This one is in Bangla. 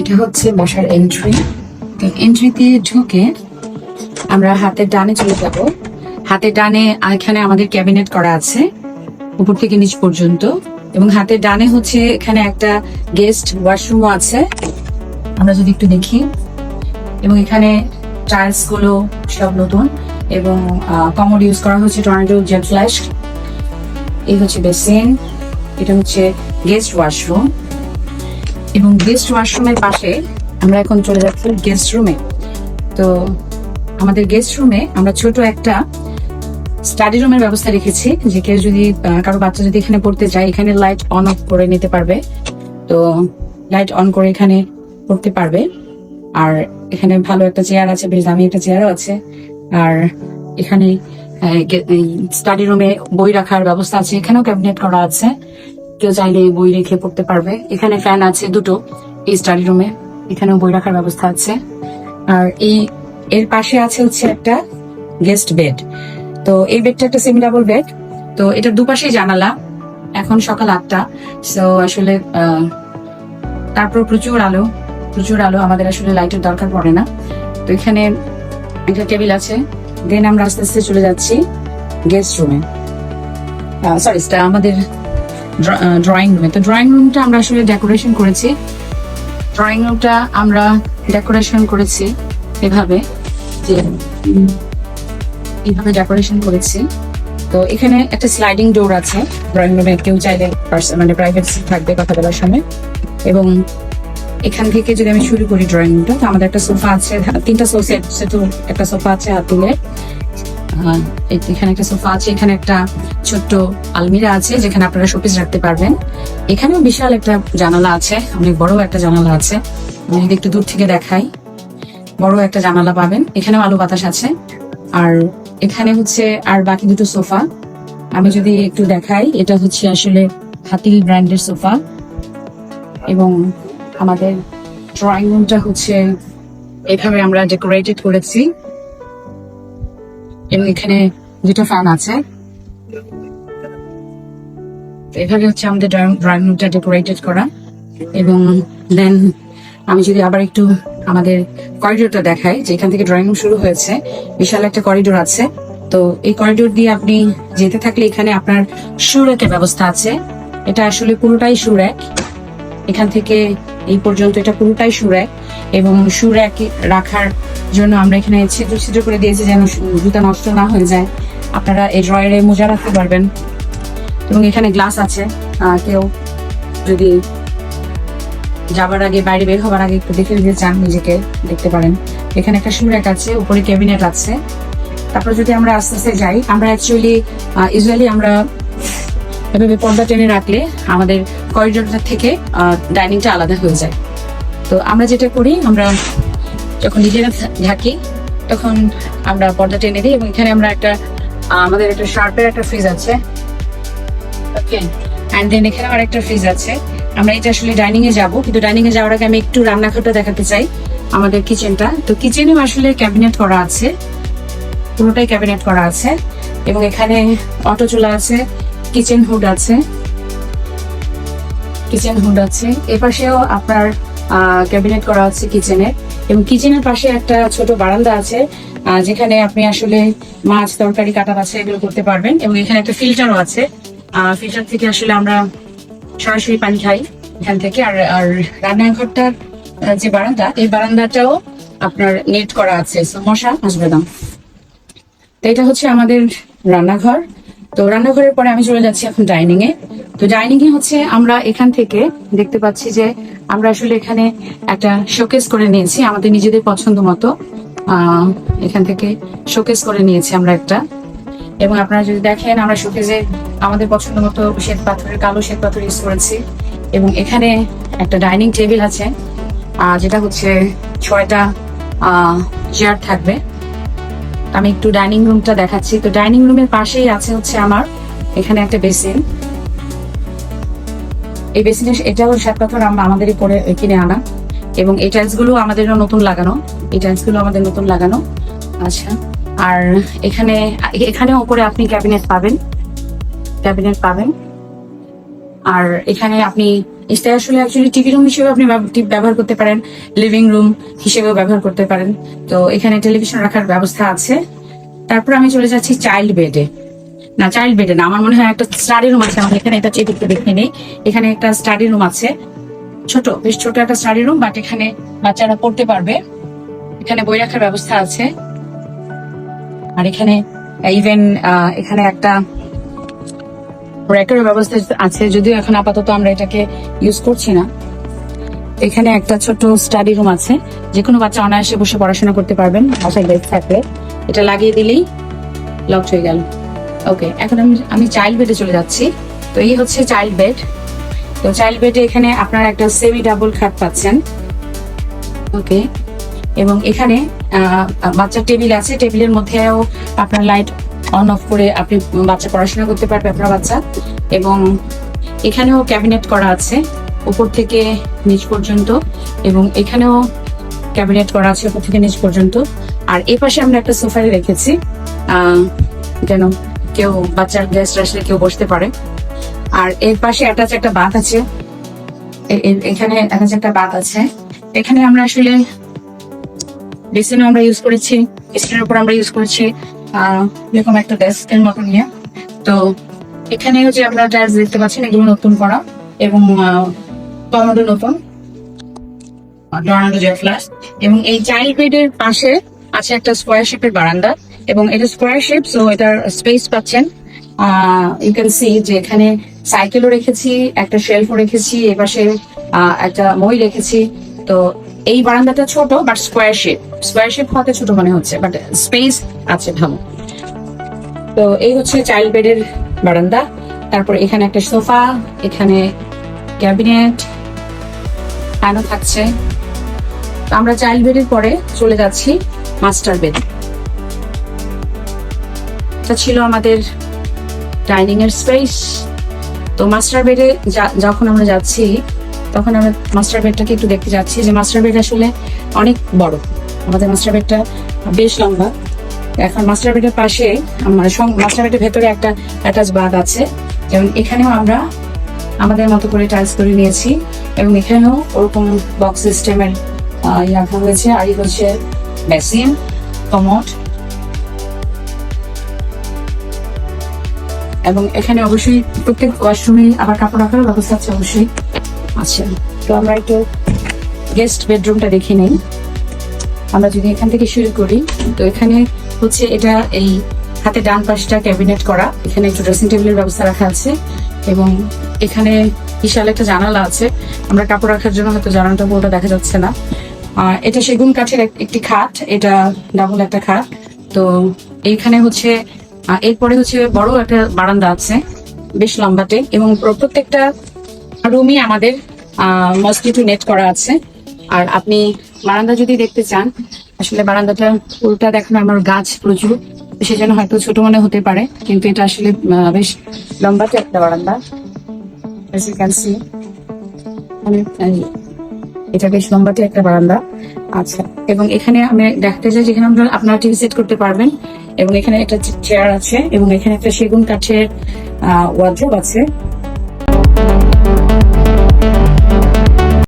এটা হচ্ছে বাসার এন্ট্রি। তো এন্ট্রি দিয়ে ঢুকে আমরা হাতের ডানে চলে যাব। হাতের ডানে এখানে আমাদের ক্যাবিনেট করা আছে উপর থেকে নিচ পর্যন্ত, এবং হাতের ডানে হচ্ছে এখানে একটা গেস্ট ওয়াশরুমও আছে, আমরা যদি একটু দেখি। এবং এখানে টাইলস গুলো সব নতুন এবং কমোড ইউজ করা হচ্ছে টর্নেডো জেট ফ্ল্যাশ। এই হচ্ছে বেসিন, এটা হচ্ছে গেস্ট ওয়াশরুম। এবং গেস্ট ওয়াশরুমের পাশে আমরা এখন চলে যাচ্ছি গেস্ট রুমে। তো আমাদের গেস্ট রুমে আমরা ছোট একটা স্টাডি রুমের ব্যবস্থা রেখেছি, যে কেউ যদি কারো বাচ্চা যদি এখানে পড়তে চায়, এখানে লাইট অন অফ করে নিতে পারবে। তো লাইট অন করে এখানে পড়তে পারবে। আর এখানে ভালো একটা চেয়ার আছে, বেশ দামি একটা চেয়ারও আছে। আর এখানে স্টাডি রুমে বই রাখার ব্যবস্থা আছে, এখানেও ক্যাবিনেট করা আছে, কেউ চাইলে বই রেখে পড়তে পারবে। এখানে ফ্যান আছে দুটো এই স্টাডি রুমে, এখানেও বই রাখার ব্যবস্থা আছে। আর এর পাশে আছে হচ্ছে একটা গেস্ট বেড। তো এই বেডটা একটা সেমি ডাবল বেড। তো এটার দুপাশেই জানালা। এখন সকাল 8টা, সো আসলে তারপর প্রচুর আলো, আমাদের আসলে লাইটের দরকার পড়ে না। তো এখানে একটা টেবিল আছে। দেন আমরা আস্তে আস্তে চলে যাচ্ছি গেস্ট রুমে, সরি আমাদের ড্রয়িং রুমে। তো ড্রয়িং রুমটা আমরা আসলে ডেকোরেশন করেছি। এভাবে, যে এইভাবে ডেকোরেশন করেছি। তো এখানে একটা স্লাইডিং ডোর আছে ড্রয়িং রুমে, কেউ চাইলে মানে প্রাইভেট থাকবে কথা বলার সময়। এবং এখান থেকে যদি আমি শুরু করি ড্রয়িং রুমটা, তো আমাদের একটা সোফা আছে, 3টা সেট, একটা সোফা আছে হাত তুলে, এখানে একটা সোফা আছে, এখানে একটা ছোট্ট আলমিরা আছে যেখানে আপনারা শোপিস রাখতে পারবেন। এখানেও বিশাল একটা জানালা আছে, অনেক বড় একটা জানালা আছে। আমি যদি একটু দূর থেকে দেখাই, বড় একটা জানালা পাবেন। এখানেও আলো বাতাস আছে। আর এখানে হচ্ছে আর বাকি দুটো সোফা আমি যদি একটু দেখাই, এটা হচ্ছে আসলে হাতিল ব্র্যান্ডের সোফা। এবং আমাদের ড্রয়িং রুমটা হচ্ছে এভাবে আমরা ডেকোরেটেড করেছি। এবং এখানে দুটো ফ্যান আছে। এভাবে হচ্ছে আমাদের ড্রয়িং রুমটা ডেকোরেটেড করা। এবং দেন আমি যদি আবার একটু আমাদের করিডোরটা দেখাই, যে এখান থেকে ড্রয়িং রুম শুরু হয়েছে, বিশাল একটা করিডোর আছে। তো এই করিডোর দিয়ে আপনি যেতে থাকলে এখানে আপনার শু র্যাকের ব্যবস্থা আছে। এটা আসলে পুরোটাই শু র্যাক, এখান থেকে এই পর্যন্ত এটা পুরোটাই শু র্যাক। এবং শু র্যাক রাখার জন্য আমরা এখানে ছিদ্র করে দিয়েছি যেন জুতা নষ্ট না হয়ে যায়। আপনারা এই ড্রয়ারে মোজা রাখতে পারবেন। এবং এখানে গ্লাস আছে, কেউ যদি যাবার আগে, বাইরে বের হবার আগে একটু দেখে নিতে চান, নিজেকে দেখতে পারেন। এখানে একটা শু র্যাক আছে, উপরে ক্যাবিনেট আছে। তারপর যদি আমরা আস্তে আস্তে যাই, আমরা ইউজুয়ালি আমরা এভাবে পর্দা টেনে রাখলে আমাদের করিডোরটা থেকে ডাইনিংটা আলাদা হয়ে যায়। তো আমরা যেটা করি, আমরা যখন নিজেরা থাকি তখন আমরা পর্দা টেনে দিই। এবং এখানে আমরা আমাদের একটা শার্পের একটা ফ্রিজ আছে, ওকে। অ্যান্ড দেন এখানে আর একটা ফ্রিজ আছে। আমরা এটা আসলে ডাইনিং এ যাবো, কিন্তু ডাইনিং এ যাওয়ার আগে আমি একটু রান্নাঘরটা দেখাতে চাই, আমাদের কিচেনটা। তো কিচেনেও আসলে ক্যাবিনেট করা আছে, পুরোটাই ক্যাবিনেট করা আছে। এবং এখানে অটো চুলা আছে, কিচেন হুড আছে। এপাশেও আপনার ক্যাবিনেট করা আছে কিচেনের। এবং কিচেনের পাশে একটা ছোট বারান্দা আছে, যেখানে আপনি আসলে মাছ তরকারি কাটা বাছা এগুলো করতে পারবেন। এবং এখানে একটা ফিল্টারও আছে, ফিল্টার থেকে আসলে আমরা সরাসরি পানি খাই এখান থেকে। আর রান্নাঘরটার যে বারান্দা, এই বারান্দাটাও আপনার নেট করা আছে, মশা আসবে না। তো এটা হচ্ছে আমাদের রান্নাঘর। তো রান্নাঘরের পরে আমি চলে যাচ্ছি এখন ডাইনিং এ। তো ডাইনিং এ হচ্ছে আমরা এখান থেকে দেখতে পাচ্ছি যে আমরা আসলে এখানে একটা শোকেস করে নিয়েছি আমাদের নিজেদের পছন্দ মতো। এখান থেকে শোকেস করে নিয়েছি আমরা একটা। এবং আপনারা যদি দেখেন, আমরা শোকেসে আমাদের পছন্দ মতো কালো শ্বেত পাথর ইউজ করেছি। এবং এখানে একটা ডাইনিং টেবিল আছে, যেটা হচ্ছে 6টা চেয়ার থাকবে। আমি একটু ডাইনিং রুমটা দেখাচ্ছি। তো ডাইনিং রুমের পাশেই আছে হচ্ছে আমার এখানে একটা বেসিন। এই বেসিনে এটাও শ্বেত পাথর আমাদেরই পরে কিনে আনা। এবং এই টাইলস গুলো আমাদের নতুন লাগানো। আচ্ছা, আর এখানে উপরে আপনি ক্যাবিনেট পাবেন। আর এখানে আপনি এটা আসলে অ্যাকচুয়ালি টিভি রুম হিসেবে আপনি ব্যবহার করতে পারেন, লিভিং রুম হিসেবেও ব্যবহার করতে পারেন। তো এখানে টেলিভিশন রাখার ব্যবস্থা আছে। তারপর আমি চলে যাচ্ছি চাইল্ড বেডে। না, চাইল্ড বেডে না, আমার মনে হয় একটা স্টাডি রুম আছে আমাদের এখানে। এটা চেক দেখে নেই। এখানে একটা স্টাডি রুম আছে, ছোট, বেশ ছোট একটা স্টাডি রুম, বাট এখানে বাচ্চারা পড়তে পারবে। এখানে বই রাখার ব্যবস্থা আছে। আর এখানে ইভেন এখানে একটা র্যাকের ব্যবস্থা আছে, যদিও এখন আপাতত আমরা এটাকে ইউজ করছি না। এখানে একটা ছোট স্টাডি রুম আছে, যে কোনো বাচ্চা অনায়াসে বসে পড়াশোনা করতে পারবেন বাসায় বেড থাকলে। এটা লাগিয়ে দিলেই লক হয়ে গেল। ওকে, এখন আমি চাইল্ড বেডে চলে যাচ্ছি। তো এই হচ্ছে চাইল্ড বেড। তো চাইল্ড বেডে এখানে আপনারা একটা সেমি ডাবল খাট পাচ্ছেন। ওকে, এবং এখানে বাচ্চার টেবিল আছে। টেবিলের মধ্যেও আপনার লাইট অন অফ করে আপনি বাচ্চা পড়াশোনা করতে পারবে, আপনার বাচ্চা। এবং এখানেও ক্যাবিনেট করা আছে উপর থেকে নিচ পর্যন্ত, এবং এখানেও ক্যাবিনেট করা আছে উপর থেকে নিচ পর্যন্ত। আর এই পাশে আমরা একটা সোফা রেখেছি, যেন কেউ বাচ্চার গেস্ট আসলে কেউ বসতে পারে। আর এর পাশে অ্যাটাচ একটা বাথ আছে। এখানে অ্যাটাচ একটা বাথ আছে। এখানে আমরা আসলে বেসিনও আমরা ইউজ করেছি, স্টেনের উপর আমরা ইউজ করেছি এরকম একটা ডেস্কের মতো নিয়ে। তো এখানেও যে আপনারা টাইলস দেখতে পাচ্ছেন, এগুলো নতুন করা, এবং কমোডও নতুন, ডরান্ডো জেফ্লাস। এবং এই চাইল্ড বেডের পাশে আছে একটা স্কোয়ার শেপের বারান্দা, এবং এটা স্কোয়ার শেপ, সো এটার স্পেস পাচ্ছেন। ইউ ক্যান সি যে এখানে সাইকেলও রেখেছি, একটা শেলফও রেখেছি, এপাশে একটা মই রেখেছি। তো এই বারান্দাটা ছোট, বাট স্কোয়ার শেপ হতে ছোট মনে হচ্ছে, বাট স্পেস আছে ভালো। তো এই হচ্ছে চাইল্ড বেডের বারান্দা। তারপর এখানে একটা সোফা, এখানে ক্যাবিনেট, ফ্যানও থাকছে। আমরা চাইল্ড বেডের পরে চলে যাচ্ছি মাস্টার বেড। এটা ছিল আমাদের ডাইনিং এর স্পেস। তো মাস্টার বেডে যখন আমরা যাচ্ছি, তখন আমরা মাস্টার বেডটাকে একটু দেখতে যাচ্ছি যে মাস্টার বেড আসলে অনেক বড়। আমাদের মাস্টার বেডটা বেশ লম্বা। এখন মাস্টার বেডের পাশে মাস্টার বেডের ভেতরে একটা অ্যাটাচ বাথ আছে, যেমন এখানেও আমরা আমাদের মতো করে টাইলস করে নিয়েছি, এবং এখানেও ওরকম বক্স সিস্টেমের রাখা হয়েছে। আর এই হচ্ছে বেসিন, কমোড, এবং এখানে অবশ্যই প্রত্যেক ওয়াশরুমে আবার কাপড় রাখার ব্যবস্থা আছে অবশ্যই। আচ্ছা, তো আমরা একটু গেস্ট বেডরুমটা দেখে নেই। আমরা যদি এখান থেকে শুরু করি, তো এখানে হচ্ছে এটা এই হাতে ডান পাশটা ক্যাবিনেট করা। এখানে একটু ড্রেসিং টেবিলের ব্যবস্থা রাখা আছে, এবং এখানে বিশাল একটা জানালা আছে। আমরা কাপড় রাখার জন্য হয়তো জানালাটা পুরোটা দেখা যাচ্ছে না। এটা সেগুন কাঠের একটি খাট, এটা ডাবল একটা খাট। তো এইখানে হচ্ছে এরপরে হচ্ছে বড় একটা বারান্দা আছে, বেশ লম্বাটে, এবং প্রত্যেকটা রুমই আমাদের মসকিটো নেট করা আছে। আর আপনি বারান্দা যদি দেখতে চান, আসলে বারান্দাটা পুরোটা দেখানো আমার গাছ প্রচুর, সেজন্য হয়তো ছোট মনে হতে পারে, কিন্তু এটা আসলে বেশ লম্বাটে একটা বারান্দা। এটা বেশ লম্বাটে একটা বারান্দা। আচ্ছা, এবং এখানে আমি দেখতে চাই যেখানে আপনারা টিভি সেট করতে পারবেন, এবং এখানে একটা চেয়ার আছে, এবং এখানে একটা সেগুন কাঠের ওয়ার্ড্রোব আছে।